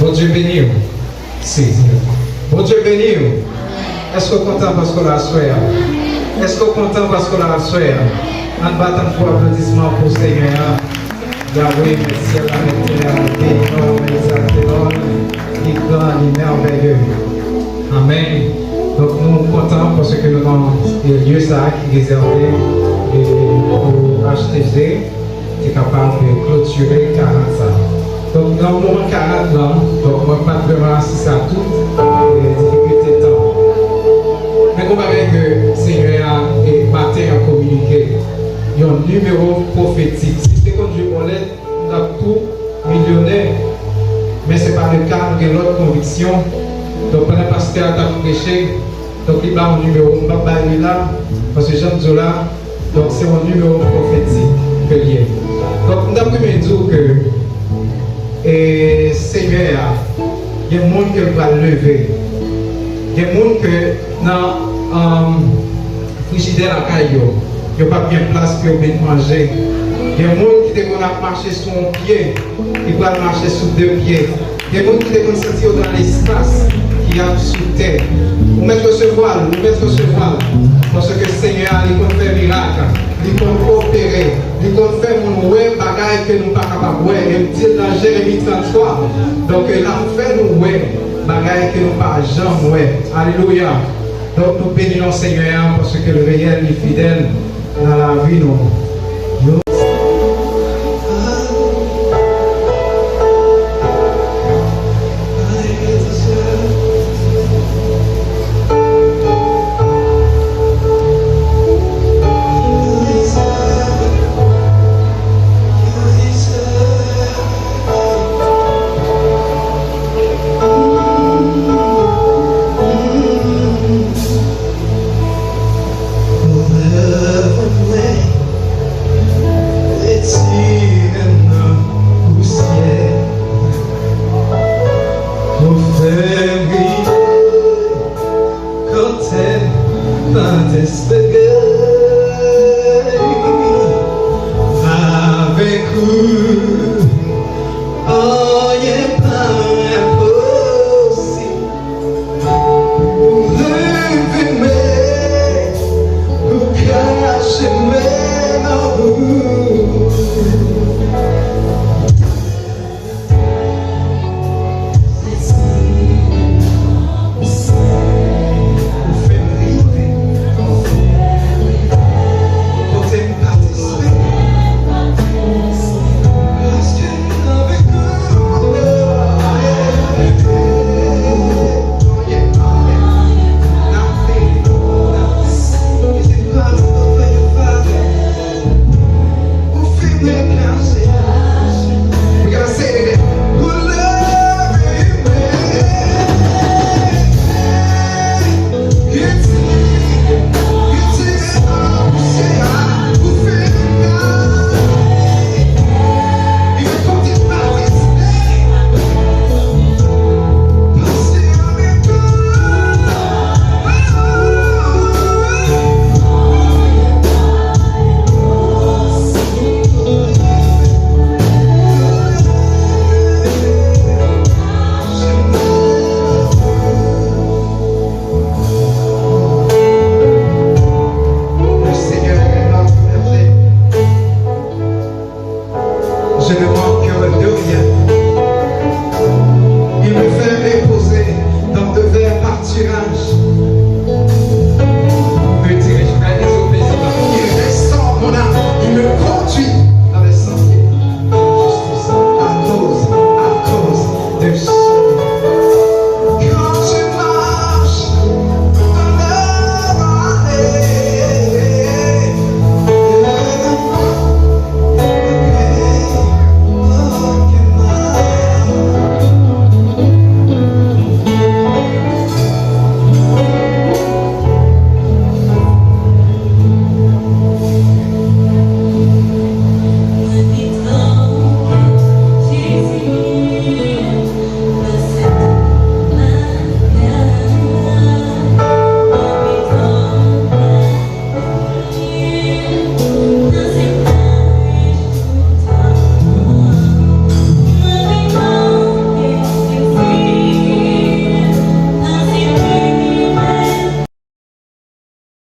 Bon Dieu béni. Si. Bon Dieu béni. Est-ce que vous êtes content parce qu'on l'a souhaité? Est-ce que vous êtes content parce qu'on l'a souhaité? En battant pour applaudissement pour Seigneur. Yahweh, merci à la météorité, énorme, exaltéron, qui grand, qui merveilleux. Amen. Donc nous sommes contents parce que nous avons des lieux ça qui est réservé pour HTG, qui est capable de clôturer 40 ans. Donc dans le moment 40 ans, donc on ne va pas vraiment assister à toutes les difficultés de temps. Mais on va voir que le Seigneur est matin à communiquer. Il y a un numéro prophétique. Si c'est comme je parlais, on a tout millionnaire. Mais ce n'est pas le cas, nous avons l'autre conviction. Donc pendant que le pasteur a prêché, donc il a un numéro, on va pas aller là, parce que Jean Zola, donc c'est un numéro prophétique que lié. Donc on a premier dire que et Seigneur, il y a des gens qui va lever. Il y a des gens qui dans frigidaire à caillou, il n'y a pas bien de place pour bien manger. Il y a des gens qui vont marcher sur un pied, qui vont marcher sur deux pieds. Il y a des gens qui vont sentir dans l'espace qui a sous terre. Vous mettez ce voile, parce que le Seigneur, il peut faire miracle, il peut opérer, il peut faire mon ouais bagaille que nous ne sommes pas capables de voir. Il dit dans Jérémie 33, donc il a fait nous ouais bagaille que nous ne pas jamais ouais. Alléluia. Donc nous bénissons le Seigneur parce que le réel est fidèle dans la vie nous.